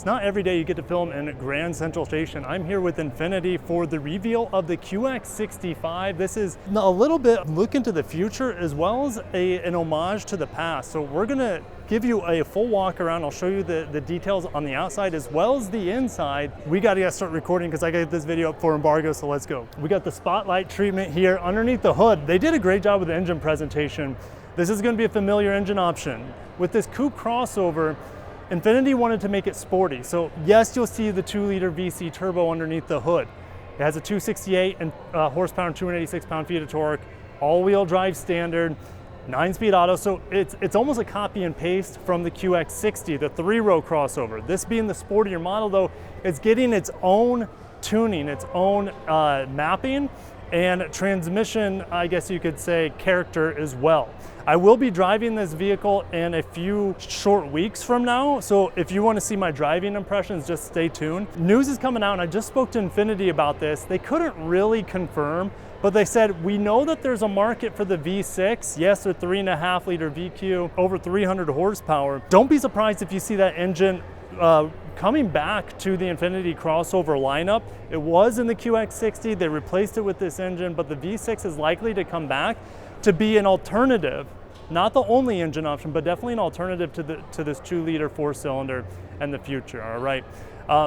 It's not every day you get to film in Grand Central Station. I'm here with Infiniti for the reveal of the QX65. This is a little bit look into the future as well as an homage to the past. So we're gonna give you a full walk around. I'll show you the details on the outside as well as the inside. We gotta start recording because I gotta get this video up for embargo, so let's go. We got the spotlight treatment here underneath the hood. They did a great job with the engine presentation. This is gonna be a familiar engine option. With this coupe crossover, Infiniti wanted to make it sporty. So yes, you'll see the 2-liter VC turbo underneath the hood. It has a 268 horsepower and 286 pound-feet of torque, all-wheel drive standard, 9-speed auto. So it's almost a copy and paste from the QX60, the 3-row crossover. This being the sportier model though, it's getting its own tuning, its own mapping, and transmission, I guess you could say, character as well. I will be driving this vehicle in a few short weeks from now, so if you want to see my driving impressions, just stay tuned. News is coming out, and I just spoke to Infiniti about this. They couldn't really confirm, but they said, we know that there's a market for the V6. Yes, they're 3.5-liter VQ, over 300 horsepower. Don't be surprised if you see that engine coming back to the Infiniti crossover lineup. It was in the QX60, they replaced it with this engine, but the V6 is likely to come back to be an alternative, not the only engine option, but definitely an alternative to this 2-liter 4-cylinder in the future, all right?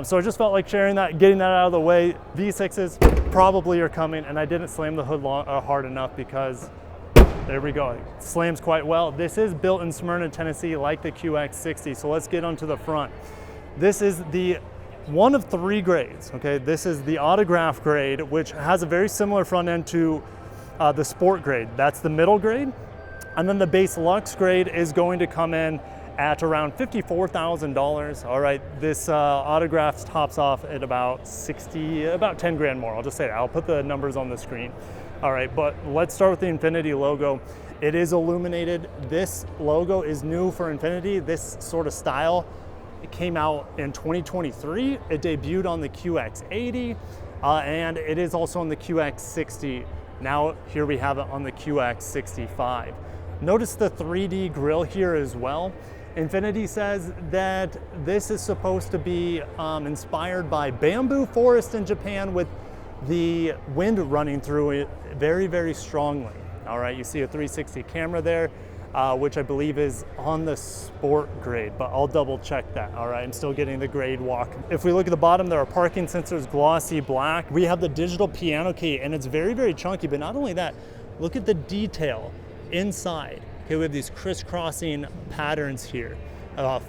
So I just felt like sharing that, getting that out of the way. V6s probably are coming, and I didn't slam the hood hard enough because there we go, it slams quite well. This is built in Smyrna, Tennessee, like the QX60, so let's get onto the front. This is the one of 3 grades, okay? This is the autograph grade, which has a very similar front end to the sport grade. That's the middle grade. And then the base luxe grade is going to come in at around $54,000. All right, this autograph tops off at about 10 grand more. I'll just say that. I'll put the numbers on the screen. All right, but let's start with the Infiniti logo. It is illuminated. This logo is new for Infiniti, this sort of style. It came out in 2023. It debuted on the QX80, and it is also on the QX60. Now here we have it on the QX65. Notice the 3D grille here as well. Infiniti says that this is supposed to be inspired by bamboo forest in Japan with the wind running through it very, very strongly. All right, you see a 360 camera there, which I believe is on the sport grade, but I'll double check that. All right, I'm still getting the grade walk. If we look at the bottom, there are parking sensors, glossy black. We have the digital piano key, and it's very, very chunky, but not only that, look at the detail inside. Okay, we have these crisscrossing patterns here.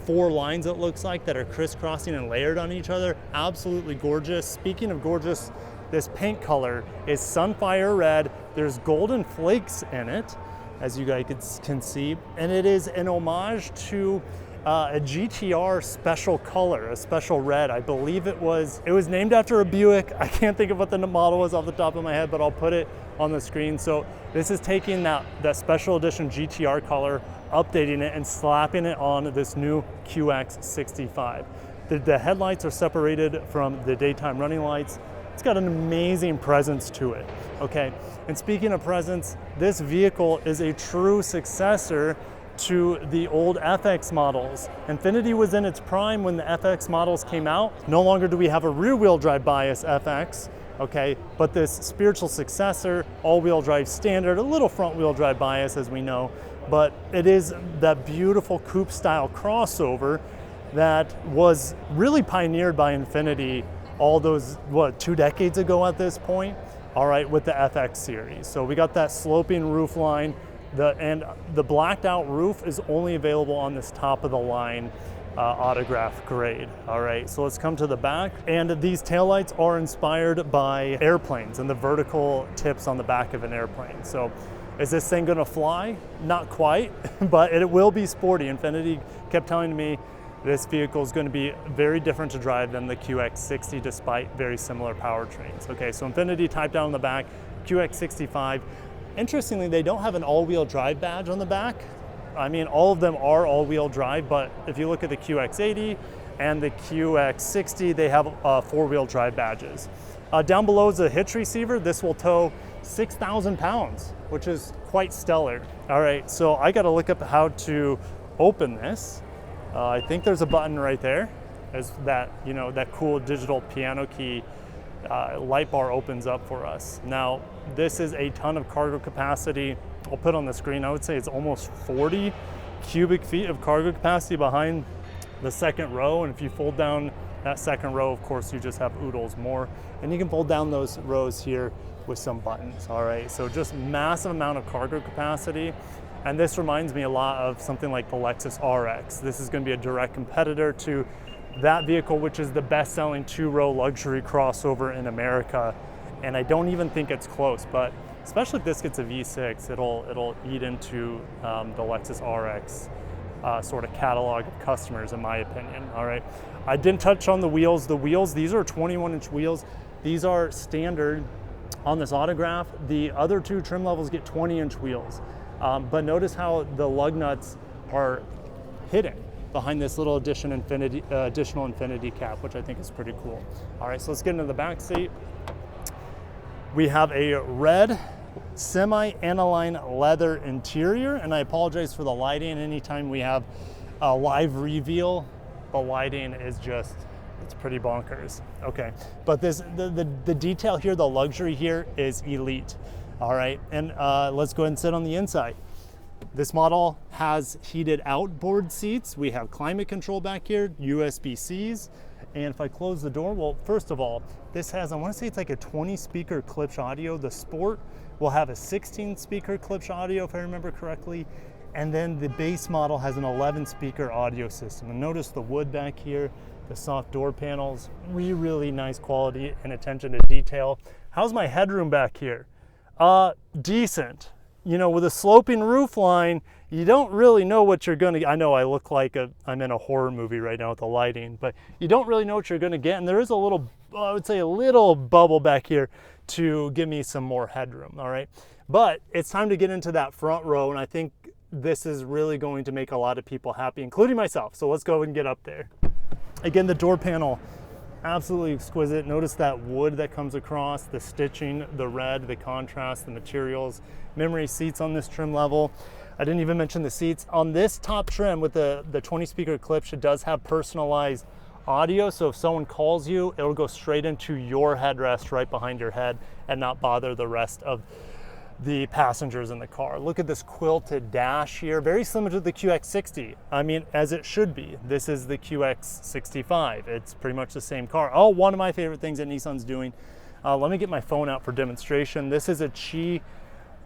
4 lines, it looks like, that are crisscrossing and layered on each other. Absolutely gorgeous. Speaking of gorgeous, this paint color is Sunfire Red. There's golden flakes in it, as you guys can see, and it is an homage to a GTR special color, a special red. I believe it was named after a Buick. I can't think of what the model was off the top of my head, but I'll put it on the screen. So this is taking that special edition GTR color, updating it and slapping it on this new QX65. The headlights are separated from the daytime running lights. It's got an amazing presence to it, okay? And speaking of presence, this vehicle is a true successor to the old FX models. Infiniti was in its prime when the FX models came out. No longer do we have a rear-wheel drive bias FX, okay? But this spiritual successor, all-wheel drive standard, a little front-wheel drive bias as we know, but it is that beautiful coupe-style crossover that was really pioneered by Infiniti all those, 2 decades ago at this point, all right, with the FX series. So we got that sloping roof line, and the blacked out roof is only available on this top of the line autograph grade, all right? So let's come to the back, and these taillights are inspired by airplanes and the vertical tips on the back of an airplane. So is this thing gonna fly? Not quite, but it will be sporty. Infiniti kept telling me this vehicle is going to be very different to drive than the QX60 despite very similar powertrains. Okay, so Infiniti typed out on the back, QX65. Interestingly, they don't have an all-wheel drive badge on the back. I mean, all of them are all-wheel drive, but if you look at the QX80 and the QX60, they have 4-wheel drive badges. Down below is a hitch receiver. This will tow 6,000 pounds, which is quite stellar. All right, so I got to look up how to open this. I think there's a button right there. as that, you know, that cool digital piano key light bar opens up for us. Now, this is a ton of cargo capacity. I'll put on the screen, I would say it's almost 40 cubic feet of cargo capacity behind the second row. And if you fold down that second row, of course, you just have oodles more. And you can fold down those rows here with some buttons, all right? So just massive amount of cargo capacity. And this reminds me a lot of something like the Lexus RX. This is gonna be a direct competitor to that vehicle, which is the best-selling two-row luxury crossover in America. And I don't even think it's close, but especially if this gets a V6, it'll eat into the Lexus RX sort of catalog of customers, in my opinion, all right? I didn't touch on the wheels. The wheels, these are 21-inch wheels. These are standard on this Autograph. The other two trim levels get 20-inch wheels. But notice how the lug nuts are hidden behind this little additional Infinity cap, which I think is pretty cool. All right, so let's get into the back seat. We have a red semi-aniline leather interior, and I apologize for the lighting. Anytime we have a live reveal, the lighting is just, it's pretty bonkers. Okay, but the detail here, the luxury here is elite. All right, and let's go ahead and sit on the inside. This model has heated outboard seats. We have climate control back here, USB-Cs. And if I close the door, well, first of all, this has, I want to say it's like a 20 speaker Klipsch audio. The Sport will have a 16 speaker Klipsch audio, if I remember correctly. And then the base model has an 11 speaker audio system. And notice the wood back here, the soft door panels, really nice quality and attention to detail. How's my headroom back here? Decent. You know, with a sloping roof line, you don't really know what you're gonna, I know I look like I'm in a horror movie right now with the lighting, but you don't really know what you're gonna get. And there is a little, I would say a little bubble back here to give me some more headroom, all right? But it's time to get into that front row, and I think this is really going to make a lot of people happy, including myself. So let's go and get up there. Again, the door panel, absolutely exquisite. Notice that wood that comes across, the stitching, the red, the contrast, the materials, memory seats on this trim level. I didn't even mention the seats. On this top trim with the 20 speaker Klipsch, it does have personalized audio. So if someone calls you, it'll go straight into your headrest right behind your head and not bother the rest of the passengers in the car. Look at this quilted dash here, very similar to the QX60. I mean, as it should be. This is the QX65. It's pretty much the same car. Oh, one of my favorite things that Nissan's doing. Let me get my phone out for demonstration. This is a Qi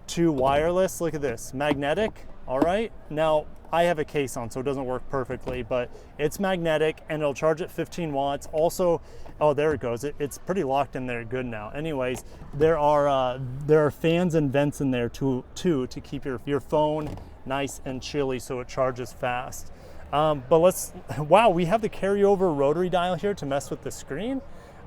2 wireless. Look at this, magnetic. All right, now I have a case on, so it doesn't work perfectly, but it's magnetic and it'll charge at 15 watts. Also, oh, there it goes. It's pretty locked in there good now. Anyways, there are fans and vents in there too to keep your phone nice and chilly so it charges fast. But let's, wow, we have the carryover rotary dial here to mess with the screen.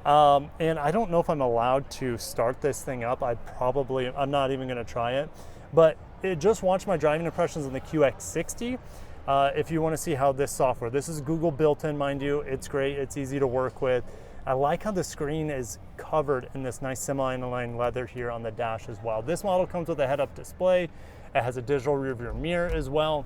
And I don't know if I'm allowed to start this thing up. I'm not even gonna try it, but just watch my driving impressions on the QX60 if you want to see how this software, this is Google built in, mind you. It's great, it's easy to work with. I like how the screen is covered in this nice semi-aniline leather here on the dash as well. This model comes with a head-up display. It has a digital rear-view mirror as well.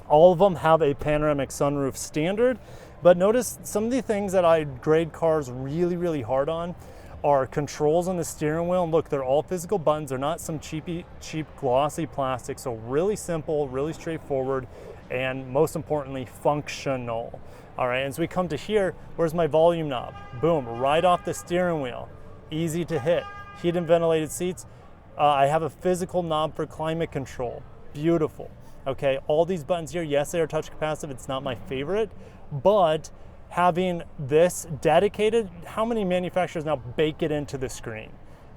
All of them have a panoramic sunroof standard, but notice some of the things that I grade cars really hard on are controls on the steering wheel. And look, they're all physical buttons. They're not some cheap glossy plastic. So really simple, really straightforward, and most importantly, functional. All right, and as we come to here, where's my volume knob? Boom, right off the steering wheel. Easy to hit. Heated and ventilated seats. I have a physical knob for climate control. Beautiful. Okay, all these buttons here, yes, they are touch capacitive. It's not my favorite, but having this dedicated, how many manufacturers now bake it into the screen?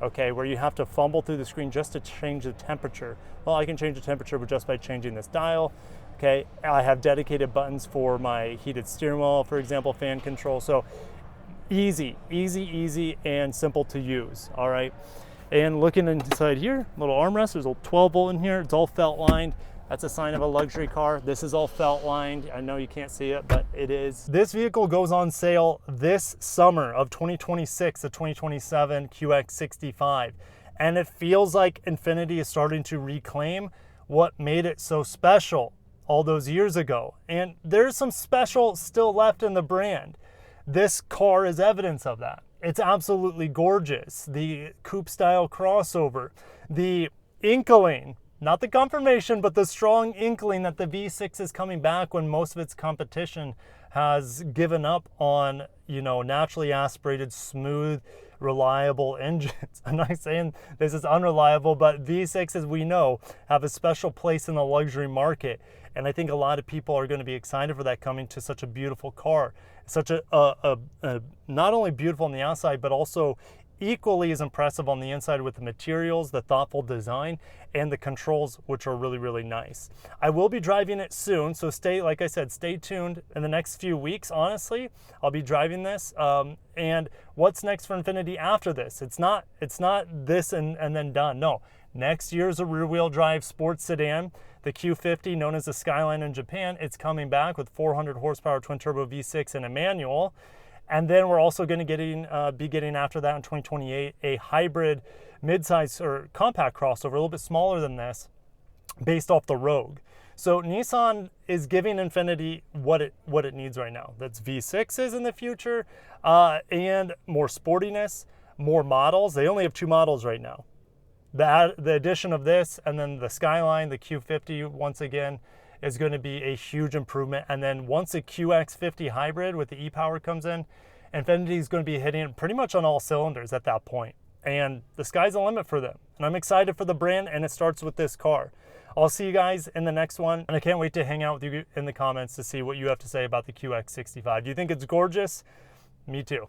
Okay, where you have to fumble through the screen just to change the temperature. Well, I can change the temperature just by changing this dial. Okay, I have dedicated buttons for my heated steering wheel, for example, fan control. So easy and simple to use, all right? And looking inside here, little armrest, there's a 12 volt in here. It's all felt lined. That's a sign of a luxury car. This is all felt lined. I know you can't see it, but it is. This vehicle goes on sale this summer of 2026 to 2027 QX65. And it feels like Infiniti is starting to reclaim what made it so special all those years ago. And there's some special still left in the brand. This car is evidence of that. It's absolutely gorgeous. The coupe style crossover, the inkling, not the confirmation, but the strong inkling that the V6 is coming back when most of its competition has given up on, you know, naturally aspirated, smooth, reliable engines. I'm not saying this is unreliable, but V6s, we know, have a special place in the luxury market. And I think a lot of people are going to be excited for that coming to such a beautiful car. Such a not only beautiful on the outside, but also equally as impressive on the inside with the materials, the thoughtful design, and the controls, which are really, really nice. I will be driving it soon, so like I said, stay tuned in the next few weeks. Honestly, I'll be driving this. And what's next for Infiniti after this? It's not this and then done. No, next year's a rear-wheel drive sports sedan. The Q50, known as the Skyline in Japan, it's coming back with 400 horsepower twin-turbo V6 and a manual. And then we're also going to be getting after that in 2028 a hybrid midsize or compact crossover, a little bit smaller than this, based off the Rogue. So Nissan is giving Infiniti what it needs right now. That's V6s in the future, and more sportiness, more models. They only have 2 models right now. The addition of this and then the Skyline, the Q50, once again, is going to be a huge improvement. And then once the QX50 hybrid with the e-power comes in, Infiniti is going to be hitting it pretty much on all cylinders at that point. And the sky's the limit for them. And I'm excited for the brand, and it starts with this car. I'll see you guys in the next one, and I can't wait to hang out with you in the comments to see what you have to say about the QX65. Do you think it's gorgeous? Me too.